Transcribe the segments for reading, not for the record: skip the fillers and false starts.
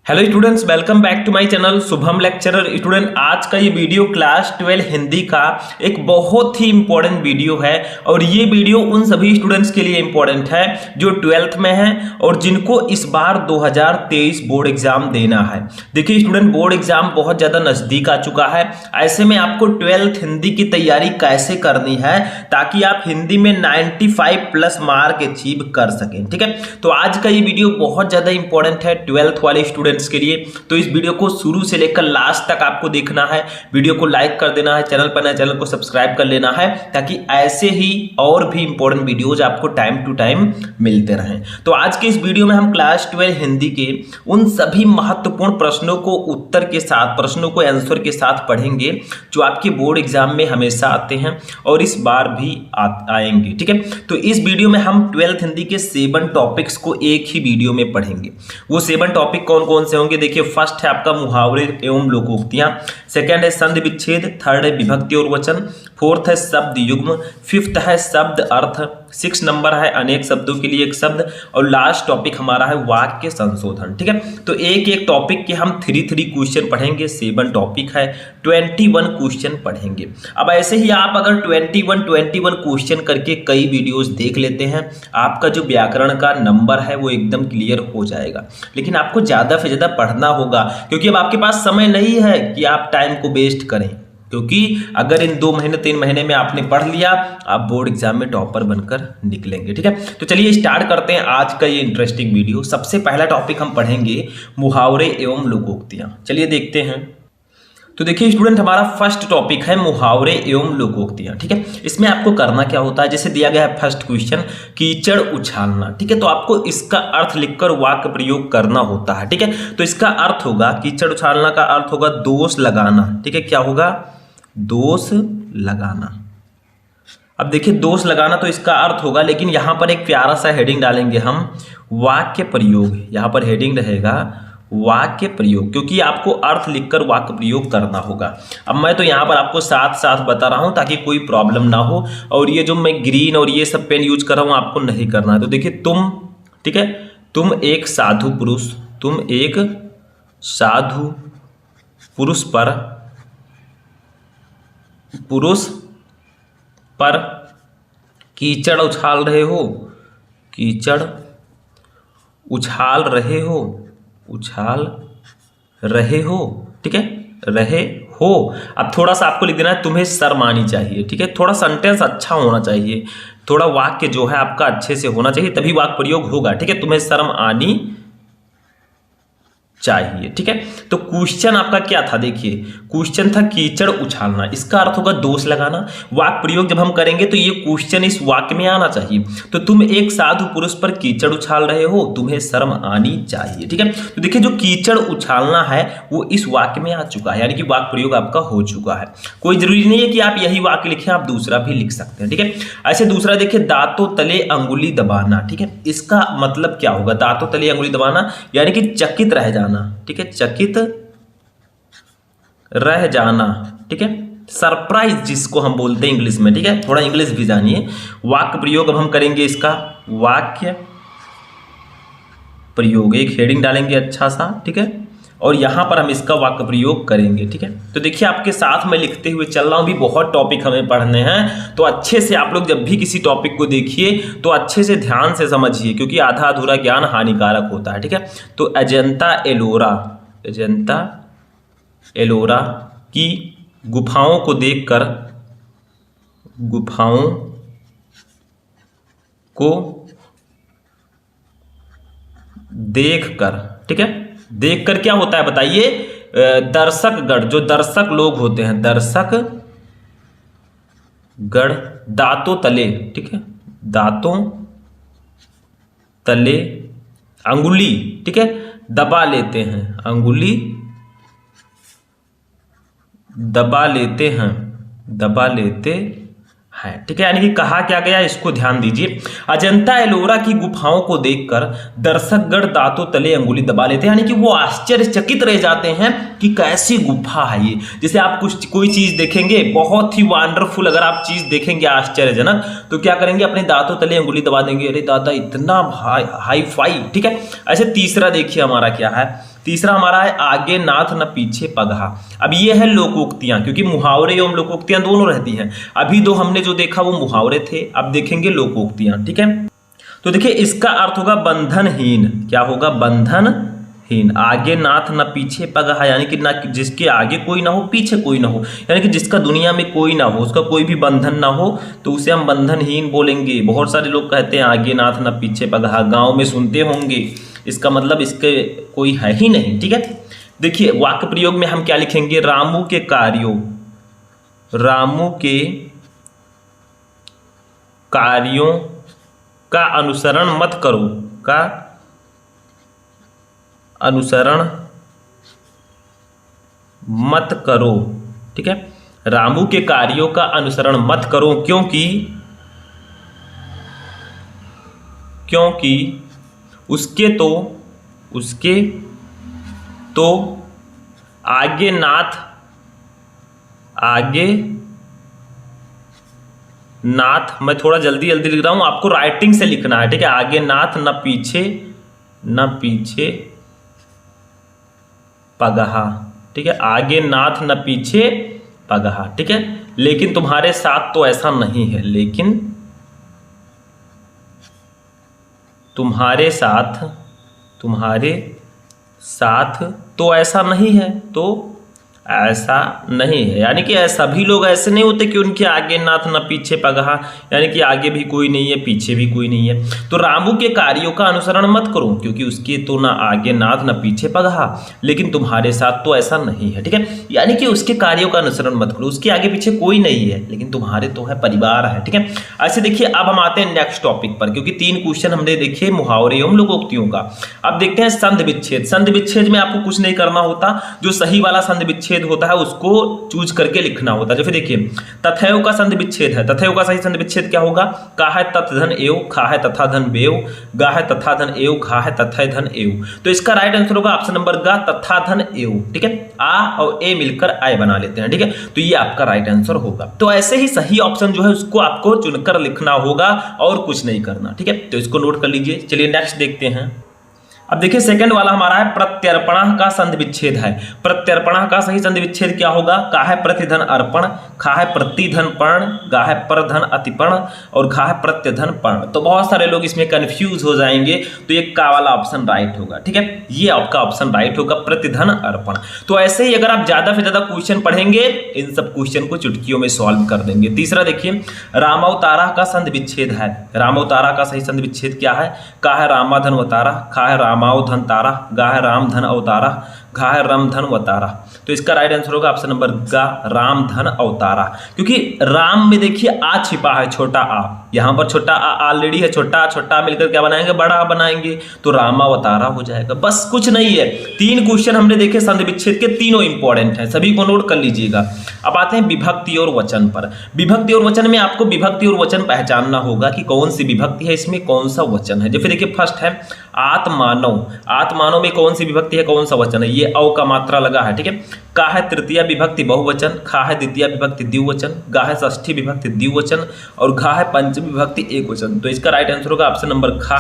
Hello students, welcome back to my channel Shubham lecturer. Student, आज का ये वीडियो क्लास 12 हिंदी का एक बहुत ही इंपॉर्टेंट वीडियो है और ये वीडियो उन सभी स्टूडेंट्स के लिए इंपॉर्टेंट है जो 12th में हैं और जिनको इस बार 2023 बोर्ड एग्जाम देना है। देखिए स्टूडेंट, बोर्ड एग्जाम बहुत ज़्यादा नज़दीक आ चुका है। ऐसे में आपको 12th हिंदी की तैयारी कैसे करनी है ताकि आप हिंदी में 95+ मार्क अचीव कर सकें। ठीक है, तो आज का ये वीडियो बहुत ज़्यादा इंपॉर्टेंट है 12th वाले स्टूडेंट के लिए। तो इस वीडियो को शुरू से लेकर लास्ट तक आपको देखना है। वीडियो को लाइक कर देना है, चैनल पर नया चैनल को सब्सक्राइब कर लेना है ताकि ऐसे ही और भी इंपॉर्टेंट वीडियोज आपको टाइम टू टाइम मिलते रहें। तो आज के इस वीडियो में हम क्लास 12 हिंदी के उन सभी महत्वपूर्ण प्रश्नों को उत्तर के साथ, प्रश्नों को आंसर के साथ पढ़ेंगे जो आपके बोर्ड एग्जाम में हमेशा आते हैं और इस बार भी आएंगे। ठीक है, तो इस वीडियो में हम 12th हिंदी के 7 टॉपिक्स को एक ही वीडियो में पढ़ेंगे। वो 7 टॉपिक कौन कौन से होंगे? देखिए, फर्स्ट है आपका मुहावरे एवं लोकोक्तियां, सेकंड है संधि विच्छेद, थर्ड है विभक्ति और वचन, फोर्थ है शब्द युग्म, फिफ्थ है शब्द अर्थ, 6 नंबर है अनेक शब्दों के लिए एक शब्द और लास्ट टॉपिक हमारा है वाक्य संशोधन। ठीक है, तो एक एक टॉपिक के हम 3 क्वेश्चन पढ़ेंगे। 7 टॉपिक है, 21 क्वेश्चन पढ़ेंगे। अब ऐसे ही आप अगर 21 क्वेश्चन करके कई वीडियोस देख लेते हैं, आपका जो व्याकरण का नंबर है वो एकदम क्लियर हो जाएगा। लेकिन आपको ज़्यादा से ज़्यादा पढ़ना होगा क्योंकि अब आपके पास समय नहीं है कि आप टाइम को वेस्ट करें, क्योंकि अगर इन 2 महीने 3 महीने में आपने पढ़ लिया, आप बोर्ड एग्जाम में टॉपर बनकर निकलेंगे। ठीक है, तो चलिए स्टार्ट करते हैं आज का ये इंटरेस्टिंग वीडियो। सबसे पहला टॉपिक हम पढ़ेंगे मुहावरे एवं लोकोक्तियां। चलिए देखते हैं। तो देखिए स्टूडेंट, हमारा फर्स्ट टॉपिक है मुहावरे एवं लोकोक्तियां। ठीक है, इसमें आपको करना क्या होता है, जैसे दिया गया है फर्स्ट क्वेश्चन, कीचड़ उछालना। ठीक है, तो आपको इसका अर्थ लिखकर वाक्य प्रयोग करना होता है। ठीक है, तो इसका अर्थ होगा, कीचड़ उछालना का अर्थ होगा दोष लगाना। ठीक है, क्या होगा? दोष लगाना। अब देखिए, दोष लगाना तो इसका अर्थ होगा, लेकिन यहां पर एक प्यारा सा हेडिंग डालेंगे हम, वाक्य प्रयोग। यहां पर हेडिंग रहेगा वाक्य प्रयोग, क्योंकि आपको अर्थ लिखकर वाक्य प्रयोग करना होगा। अब मैं तो यहाँ पर आपको साथ साथ बता रहा हूँ ताकि कोई प्रॉब्लम ना हो, और ये जो मैं ग्रीन और ये सब पेन यूज कर रहा हूँ आपको नहीं करना है। तो देखिए, तुम, ठीक है, तुम एक साधु पुरुष, तुम एक साधु पुरुष पर कीचड़ उछाल रहे हो, कीचड़ उछाल रहे हो, उछाल रहे हो। ठीक है, रहे हो। अब थोड़ा सा आपको लिख देना है, तुम्हें शर्म आनी चाहिए। ठीक है, थोड़ा सेंटेंस अच्छा होना चाहिए, थोड़ा वाक्य जो है आपका अच्छे से होना चाहिए, तभी वाक्य प्रयोग होगा। ठीक है, तुम्हें शर्म आनी चाहिए। ठीक है, तो क्वेश्चन आपका क्या था? देखिए, क्वेश्चन था कीचड़ उछालना, इसका अर्थ होगा दोष लगाना। वाक्य प्रयोग जब हम करेंगे तो ये क्वेश्चन इस वाक्य में आना चाहिए। तो तुम एक साधु पुरुष पर कीचड़ उछाल रहे हो, तुम्हें शर्म आनी चाहिए। ठीक है, तो देखिए, जो कीचड़ उछालना है वो इस वाक्य में आ चुका है, यानी कि वाक्य प्रयोग आपका हो चुका है। कोई जरूरी नहीं है कि आप यही वाक्य लिखें, आप दूसरा भी लिख सकते हैं। ठीक है, ऐसे दूसरा देखिए, दांतों तले अंगुली दबाना। ठीक है, इसका मतलब क्या होगा? दांतों तले अंगुली दबाना यानी कि चकित रह जाना। ठीक है, चकित रह जाना। ठीक है, सरप्राइज जिसको हम बोलते हैं इंग्लिश में। ठीक है, थोड़ा इंग्लिश भी जानिए। वाक्य प्रयोग अब हम करेंगे इसका, वाक्य प्रयोग, एक हेडिंग डालेंगे अच्छा सा। ठीक है, और यहां पर हम इसका वाक्य प्रयोग करेंगे। ठीक है, तो देखिए, आपके साथ मैं लिखते हुए चल रहा हूं, भी बहुत टॉपिक हमें पढ़ने हैं, तो अच्छे से आप लोग जब भी किसी टॉपिक को देखिए तो अच्छे से ध्यान से समझिए, क्योंकि आधा अधूरा ज्ञान हानिकारक होता है। ठीक है, तो अजंता एलोरा, अजंता एलोरा की गुफाओं को देखकर, गुफाओं को देखकर, ठीक है, देखकर क्या होता है बताइए? दर्शकगण, जो दर्शक लोग होते हैं, दर्शकगण दांतों तले, ठीक है, दांतों तले अंगुली, ठीक है, दबा लेते हैं, अंगुली दबा लेते हैं, दबा लेते हैं। ठीक है, यानी कि कहा क्या गया, इसको ध्यान दीजिए। अजंता एलोरा की गुफाओं को देखकर दर्शकगण दांतों तले अंगुली दबा लेते हैं, यानी कि वो आश्चर्यचकित रह जाते हैं कि कैसी गुफा है ये। जैसे आप कोई चीज देखेंगे बहुत ही वंडरफुल, अगर आप चीज देखेंगे आश्चर्यजनक, तो क्या करेंगे? अपने दांतों तले अंगुली दबा देंगे, अरे दादा इतना हाई फाई। ठीक है, ऐसे तीसरा देखिए हमारा क्या है, तीसरा हमारा है आगे नाथ न पीछे पगहा। अब ये है लोकोक्तियां, क्योंकि मुहावरे एवं लोकोक्तियां दोनों रहती हैं। अभी दो हमने जो देखा वो मुहावरे थे, अब देखेंगे लोकोक्तियां। ठीक है, तो देखिए इसका अर्थ होगा बंधनहीन। क्या होगा? बंधनहीन। आगे नाथ न पीछे पगहा, यानी कि ना जिसके आगे कोई ना हो पीछे कोई ना हो, यानी कि जिसका दुनिया में कोई ना हो, उसका कोई भी बंधन ना हो, तो उसे हम बंधनहीन बोलेंगे। बहुत सारे लोग कहते हैं आगे नाथ न पीछे पगहा, गांव में सुनते होंगे, इसका मतलब इसके कोई है ही नहीं। ठीक है, देखिए वाक्य प्रयोग में हम क्या लिखेंगे? रामू के कार्यों का अनुसरण मत करो, का अनुसरण मत करो। ठीक है, रामू के कार्यों का अनुसरण मत करो, क्योंकि उसके तो आगे नाथ, मैं थोड़ा जल्दी लिख रहा हूं, आपको राइटिंग से लिखना है। ठीक है, आगे नाथ न पीछे पगहा। ठीक है, आगे नाथ न पीछे पगहा। ठीक है, लेकिन तुम्हारे साथ तो ऐसा नहीं है, लेकिन तुम्हारे साथ तो ऐसा नहीं है, तो ऐसा नहीं है, यानी कि सभी लोग ऐसे नहीं होते कि उनके आगे नाथ न पीछे पगहा, यानी कि आगे भी कोई नहीं है पीछे भी कोई नहीं है। तो रामू के कार्यों का अनुसरण मत करो, क्योंकि उसके तो ना आगे नाथ न पीछे पगहा, लेकिन तुम्हारे साथ तो ऐसा नहीं है। ठीक है, यानी कि उसके कार्यों का अनुसरण मत करो, उसके आगे पीछे कोई नहीं है, लेकिन तुम्हारे तो है, परिवार है। ठीक है, ऐसे देखिए अब हम आते हैं नेक्स्ट टॉपिक पर, क्योंकि 3 क्वेश्चन हमने देखे मुहावरे एवं लोकोक्तियों का। अब देखते हैं संधि विच्छेद। संधि विच्छेद में आपको कुछ नहीं करना होता, जो सही वाला संधि विच्छेद होता है उसको चूज करके लिखना होता है। जैसे देखिए तथैव का संधि विच्छेद है, तथैव का सही संधि विच्छेद क्या होगा? का है तथ धन एव, खा है तथा धन बेव, गा है तथा धन एव, घा है तथा धन एव। तो इसका राइट आंसर होगा ऑप्शन नंबर गा, तथा धन एव। ठीक है, आ और ए मिलकर आय बना लेते हैं। ठीक है, तो ये आपका राइट आंसर होगा। तो ऐसे ही सही ऑप्शन जो है उसको आपको चुनकर लिखना होगा और कुछ नहीं करना। ठीक है, तो इसको नोट कर लीजिए। चलिए नेक्स्ट देखते हैं। अब देखिए सेकंड वाला हमारा है प्रत्यर्पण का संधि विच्छेद है। प्रत्यर्पण का सही संधि विच्छेद क्या होगा? का है प्रतिधन अर्पण, खा है प्रतिधन पर्ण, गा है परधन अतिपर्ण और घा है प्रत्यधन पर्ण। तो बहुत सारे लोग इसमें कंफ्यूज हो जाएंगे, तो ये का वाला ऑप्शन राइट होगा। ठीक है, ये आपका ऑप्शन राइट होगा, प्रतिधन अर्पण। तो ऐसे ही अगर आप ज्यादा से ज्यादा क्वेश्चन पढ़ेंगे, इन सब क्वेश्चन को चुटकियों में सॉल्व कर देंगे। तीसरा देखिए रामावतारा का संधि विच्छेद है। रामावतारा का सही संधि विच्छेद क्या है? का है रामाधन वतारा, खा है रामाव धन तारा, गा है राम धन अवतारा, घा है राम धन वतारा। तो इसका राइट आंसर होगा ऑप्शन नंबर गा, राम धन अवतारा। क्योंकि राम में देखिए आ छिपा है, छोटा आ, यहां पर छोटा आ ऑलरेडी है, छोटा मिलकर क्या बनाएंगे? बड़ा आ बनाएंगे, तो रामावतारा हो जाएगा। बस कुछ नहीं है। 3 क्वेश्चन हमने देखे संधि विच्छेद के, तीनों इंपॉर्टेंट हैं, सभी को नोट कर लीजिएगा। अब आते हैं विभक्ति और वचन पर। विभक्ति और वचन में आपको विभक्ति और वचन पहचानना होगा कि कौन सी विभक्ति है, इसमें कौन सा वचन है। जैसे देखिए फर्स्ट है आत्मानव। आत्मानव में कौन सी विभक्ति है, कौन सा वचन है? ये अव का मात्रा लगा है। ठीक है, का है तृतीय विभक्ति बहुवचन, खा है द्वितीय विभक्ति द्विवचन, गा है षष्ठी विभक्ति द्विवचन और घा है पंचमी विभक्ति एकवचन। तो इसका राइट आंसर होगा ऑप्शन नंबर खा,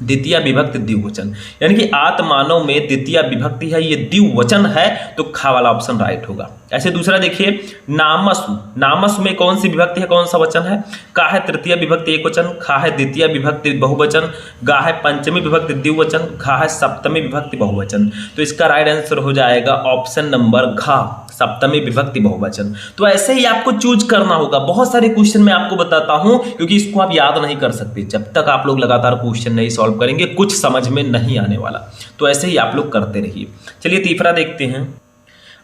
द्वितीय विभक्ति द्विवचन। यानी कि आत्मानव में द्वितीय विभक्ति है, ये द्विवचन है, तो खा वाला ऑप्शन राइट होगा। ऐसे दूसरा देखिए नामसु। नामसु में कौन सी विभक्ति है, कौन सा वचन है? का है तृतीय विभक्ति एकवचन, खा है द्वितीय विभक्ति बहुवचन, गा है पंचमी विभक्ति द्विवचन, घा है सप्तमी विभक्ति बहुवचन। तो इसका राइट आंसर हो जाएगा ऑप्शन नंबर घा, सप्तमी विभक्ति बहुवचन। तो ऐसे ही आपको चूज करना होगा। बहुत सारे क्वेश्चन मैं आपको बताता हूं, क्योंकि इसको आप याद नहीं कर सकते जब तक आप लोग लगातार क्वेश्चन नहीं सॉल्व करेंगे, कुछ समझ में नहीं आने वाला। तो ऐसे ही आप लोग करते रहिए। चलिए तीसरा देखते हैं।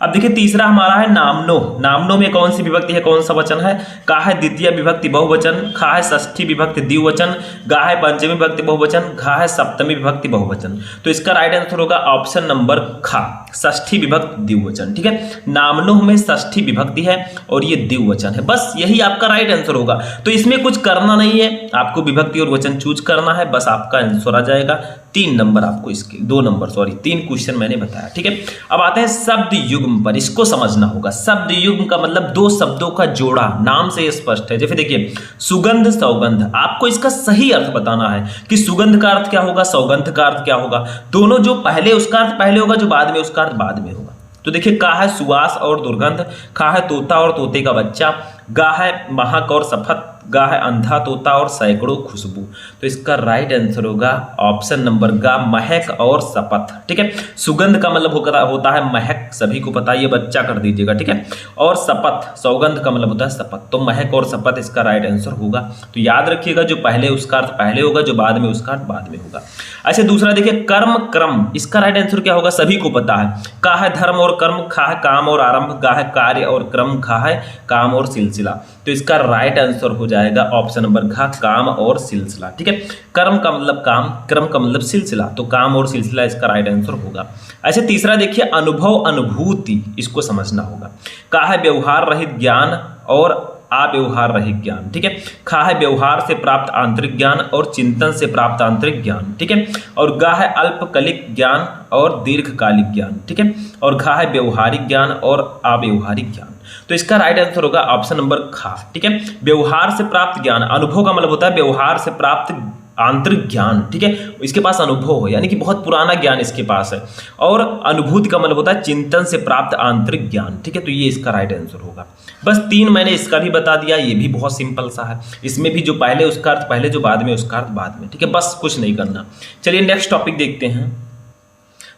अब देखिए तीसरा हमारा है नामनो। नामनो में कौन सी विभक्ति है, कौन सा वचन है? का है द्वितीय विभक्ति बहुवचन, खा है षष्ठी विभक्ति द्विवचन, गा है पंचमी विभक्ति बहुवचन, घा है सप्तमी विभक्ति बहुवचन। तो इसका राइट आंसर होगा ऑप्शन नंबर खा, षष्ठी विभक्ति द्विवचन। ठीक है, नामनोह में षष्ठी विभक्ति है और ये द्विवचन है। बस यही आपका राइट आंसर होगा। तो इसमें कुछ करना नहीं है, आपको विभक्ति और वचन चूज करना है, बस आपका आंसर आ जाएगा। 3 नंबर आपको इसके 2 नंबर 3 क्वेश्चन मैंने बताया। ठीक है, अब आते हैं शब्द युग्म पर। इसको समझना होगा। शब्द युग्म का मतलब 2 शब्दों का जोड़ा, नाम से स्पष्ट है। जैसे देखिए सुगंध सौगंध, आपको इसका सही अर्थ बताना है कि सुगंध का अर्थ क्या होगा, सौगंध का अर्थ क्या होगा। दोनों जो पहले उसका अर्थ पहले होगा, जो बाद में उसका अर्थ बाद में होगा। तो देखिए का है सुवास और दुर्गंध, खा है तोता और तोते का बच्चा, गा है महक और सफत, गा है अंधा तोता और सैकड़ों खुशबू। तो इसका राइट आंसर होगा ऑप्शन नंबर गा, महक और शपथ। ठीक है, सुगंध का मतलब होता है महक, सभी को पता है, ये बच्चा कर दीजिएगा। ठीक है, और शपथ सौगंध का मतलब होता है शपथ। तो महक और शपथ इसका राइट आंसर होगा। तो याद रखिएगा, जो पहले उसका अर्थ पहले होगा, जो बाद में उसका अर्थ बाद में होगा। अच्छा दूसरा देखिए कर्म क्रम, इसका राइट आंसर क्या होगा, सभी को पता है। का है धर्म और कर्म, खा है काम और आरंभ, गा है कार्य और क्रम, खा है काम और सिलसिला। तो इसका राइट आंसर हो जाएगा ऑप्शन नंबर घ, काम और सिलसिला। ठीक है, कर्म का मतलब काम, क्रम का मतलब सिलसिला, तो काम और सिलसिला इसका राइट आंसर होगा। अच्छा तीसरा देखिए अनुभव अनुभूति, इसको समझना होगा। का है व्यवहार रहित ज्ञान और अव्यवहार रहित ज्ञान। ठीक है, खा है व्यवहार से प्राप्त आंतरिक ज्ञान और चिंतन से प्राप्त आंतरिक ज्ञान। ठीक है, और गा है अल्पकालिक ज्ञान और दीर्घकालिक ज्ञान। ठीक है, और घा है व्यवहारिक ज्ञान और अव्यवहारिक ज्ञान। तो इसका राइट आंसर होगा ऑप्शन नंबर खा। ठीक है, व्यवहार से प्राप्त ज्ञान, अनुभव का मतलब होता है व्यवहार से प्राप्त आंतरिक ज्ञान। ठीक है, इसके पास अनुभव है, यानी कि बहुत पुराना ज्ञान इसके पास है। और अनुभूति का मतलब होता है चिंतन से प्राप्त आंतरिक ज्ञान। ठीक है, तो ये इसका राइट आंसर होगा। बस 3 मैंने इसका भी बता दिया, ये भी बहुत सिंपल सा है। इसमें भी जो पहले उसका अर्थ पहले, जो बाद में उसका अर्थ बाद में। ठीक है, बस कुछ नहीं करना। चलिए नेक्स्ट टॉपिक देखते हैं।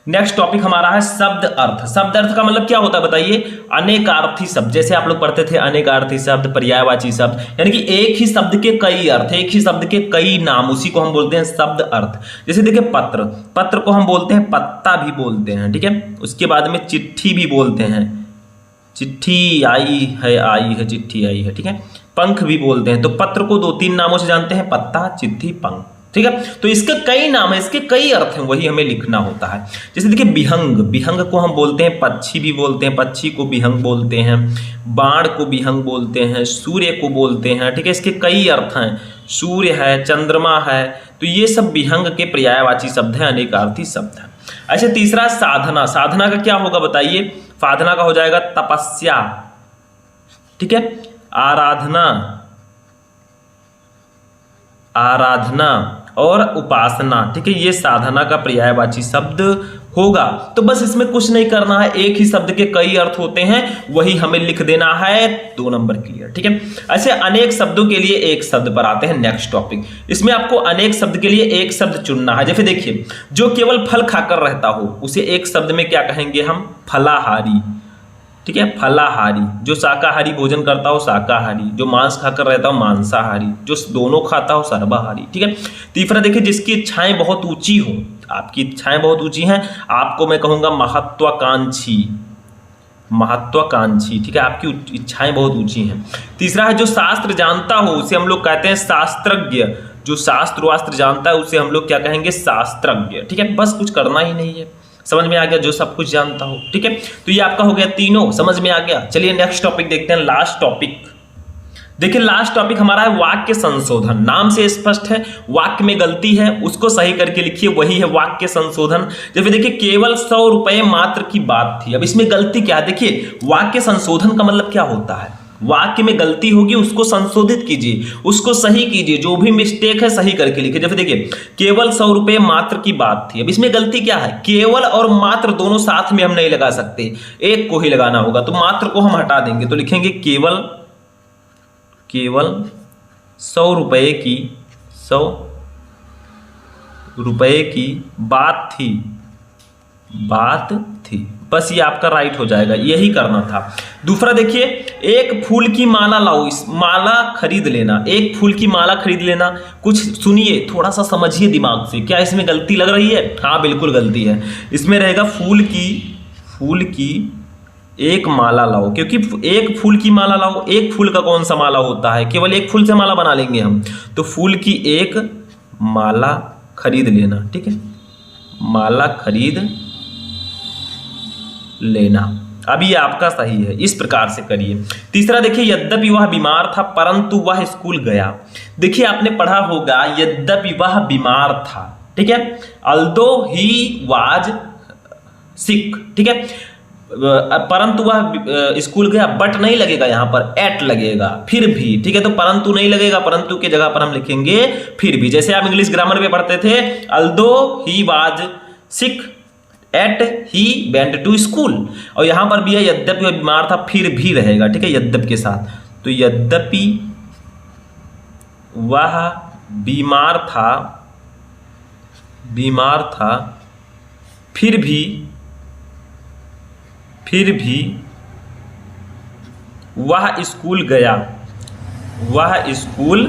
नेक्स्ट टॉपिक हमारा है शब्द अर्थ। शब्द अर्थ का मतलब क्या होता है बताइए, अनेकार्थी शब्द। जैसे आप लोग पढ़ते थे अनेकार्थी शब्द, पर्यायवाची शब्द, यानी कि एक ही शब्द के कई अर्थ, एक ही शब्द के कई नाम, उसी को हम बोलते हैं शब्द अर्थ। जैसे देखिए पत्र, पत्र को हम बोलते हैं पत्ता भी बोलते हैं। ठीक है, उसके बाद में चिट्ठी भी बोलते हैं, चिट्ठी आई है चिट्ठी आई है। ठीक है, पंख भी बोलते हैं। तो पत्र को 2-3 नामों से जानते हैं, पत्ता, चिट्ठी, पंख। ठीक है, तो इसके कई नाम है, इसके कई अर्थ हैं, वही हमें लिखना होता है। जैसे देखिए विहंग, विहंग को हम बोलते हैं पक्षी भी बोलते हैं, पक्षी को विहंग बोलते हैं। बाण को विहंग बोलते हैं, सूर्य को बोलते हैं। ठीक है, इसके कई अर्थ हैं, सूर्य है, चंद्रमा है। तो ये सब विहंग के पर्यायवाची शब्द हैं, अनेकार्थी शब्द हैं। अच्छा तीसरा साधना, साधना का क्या होगा बताइए, साधना का हो जाएगा तपस्या। ठीक है, आराधना, आराधना और उपासना। ठीक है, ये साधना का पर्यायवाची शब्द होगा। तो बस इसमें कुछ नहीं करना है, एक ही शब्द के कई अर्थ होते हैं, वही हमें लिख देना है। 2 नंबर क्लियर। ठीक है, ऐसे अनेक शब्दों के लिए एक शब्द पर आते हैं। नेक्स्ट टॉपिक, इसमें आपको अनेक शब्द के लिए एक शब्द चुनना है। जैसे देखिए जो केवल फल खाकर रहता हो, उसे एक शब्द में क्या कहेंगे हम, फलाहारी। ठीक है, फलाहारी। जो शाकाहारी भोजन करता हो शाकाहारी, जो मांस खाकर रहता हो मांसाहारी, जो दोनों खाता हो सर्वाहारी। ठीक है, तीसरा देखिए जिसकी इच्छाएं बहुत ऊंची हो, आपकी इच्छाएं बहुत ऊंची हैं, आपको मैं कहूंगा महत्वाकांक्षी, महत्वाकांक्षी। ठीक है, आपकी इच्छाएं बहुत ऊंची हैं। तीसरा है जो शास्त्र जानता हो, उसे हम लोग कहते हैं शास्त्रज्ञ। जो शास्त्र वास्त्र जानता है उसे हम लोग क्या कहेंगे, शास्त्रज्ञ। ठीक है, बस कुछ करना ही नहीं है, समझ में आ गया, जो सब कुछ जानता हो। ठीक है, तो ये आपका हो गया तीनों, समझ में आ गया। चलिए नेक्स्ट टॉपिक देखते हैं, लास्ट टॉपिक। देखिए लास्ट टॉपिक हमारा है वाक्य संशोधन। नाम से स्पष्ट है, वाक्य में गलती है उसको सही करके लिखिए, वही है वाक्य संशोधन। जैसे देखिए केवल 100 रुपए मात्र की बात थी, अब इसमें गलती क्या है, देखिए वाक्य संशोधन का मतलब क्या होता है, वाक्य में गलती होगी उसको संशोधित कीजिए, उसको सही कीजिए, जो भी मिस्टेक है सही करके लिखिए। जैसे देखिए केवल 100 रुपए मात्र की बात थी, अब इसमें गलती क्या है, केवल और मात्र दोनों साथ में हम नहीं लगा सकते, एक को ही लगाना होगा, तो मात्र को हम हटा देंगे, तो लिखेंगे केवल 100 रुपए की 100 रुपए की बात थी, बस ये आपका राइट हो जाएगा, यही करना था। दूसरा देखिए एक फूल की माला लाओ, इस माला खरीद लेना, एक फूल की माला खरीद लेना, कुछ सुनिए थोड़ा सा समझिए दिमाग से, क्या इसमें गलती लग रही है, हाँ बिल्कुल गलती है। इसमें रहेगा फूल की एक माला लाओ, क्योंकि एक फूल की माला लाओ, एक फूल का कौन सा माला होता है, केवल एक फूल से माला बना लेंगे हम, तो फूल की एक माला खरीद लेना। ठीक है, माला खरीद लेना। अब ये आपका सही है, इस प्रकार से करिए। तीसरा देखिए, यद्यपि वह बीमार था परंतु वह स्कूल गया। देखिए आपने पढ़ा होगा यद्यपि वह बीमार था, ठीक है, अल्दो ही वाज सिक, ठीक है, परंतु वह स्कूल गया, बट नहीं लगेगा, यहां पर एट लगेगा, फिर भी, ठीक है। तो परंतु नहीं लगेगा, परंतु के जगह पर हम लिखेंगे फिर भी। जैसे आप इंग्लिश ग्रामर में पढ़ते थे, although he was sick yet he went to school, और यहां पर भी है यद्यपि वह बीमार था, फिर भी रहेगा, ठीक है, यद्यपि के साथ। तो यद्यपि वह बीमार था फिर भी वह स्कूल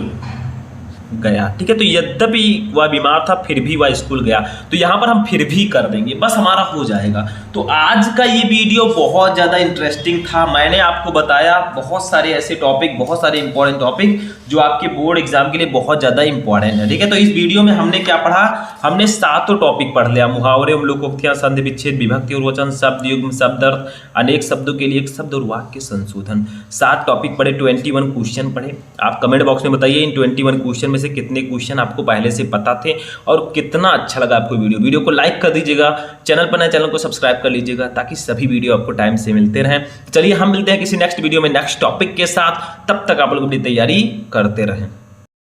गया, ठीक है। तो यद्यपि वह बीमार था फिर भी वह स्कूल गया, तो यहां पर हम फिर भी कर देंगे, बस हमारा हो जाएगा। तो आज का ये वीडियो बहुत ज़्यादा इंटरेस्टिंग था। मैंने आपको बताया बहुत सारे ऐसे टॉपिक, बहुत सारे इंपॉर्टेंट टॉपिक जो आपके बोर्ड एग्जाम के लिए बहुत ज़्यादा इंपॉर्टेंट है, ठीक है। तो इस वीडियो में हमने क्या पढ़ा, हमने 7 टॉपिक पढ़ लिया, मुहावरे, लोकोक्तियां, संधि विच्छेद, विभक्ति और वचन, शब्द युग्म, शब्द अर्थ, अनेक शब्दों के लिए एक शब्द और वाक्य संशोधन। 7 टॉपिक पढ़े, 21 क्वेश्चन पढ़े। आप कमेंट बॉक्स में बताइए इन 21 क्वेश्चन में से कितने क्वेश्चन आपको पहले से पता थे और कितना अच्छा लगा आपको वीडियो को लाइक कर दीजिएगा, चैनल पर नए चैनल को सब्सक्राइब कर लीजिएगा ताकि सभी वीडियो आपको टाइम से मिलते रहें। चलिए हम मिलते हैं किसी नेक्स्ट वीडियो में नेक्स्ट टॉपिक के साथ, तब तक आप लोग अपनी तैयारी करते रहें।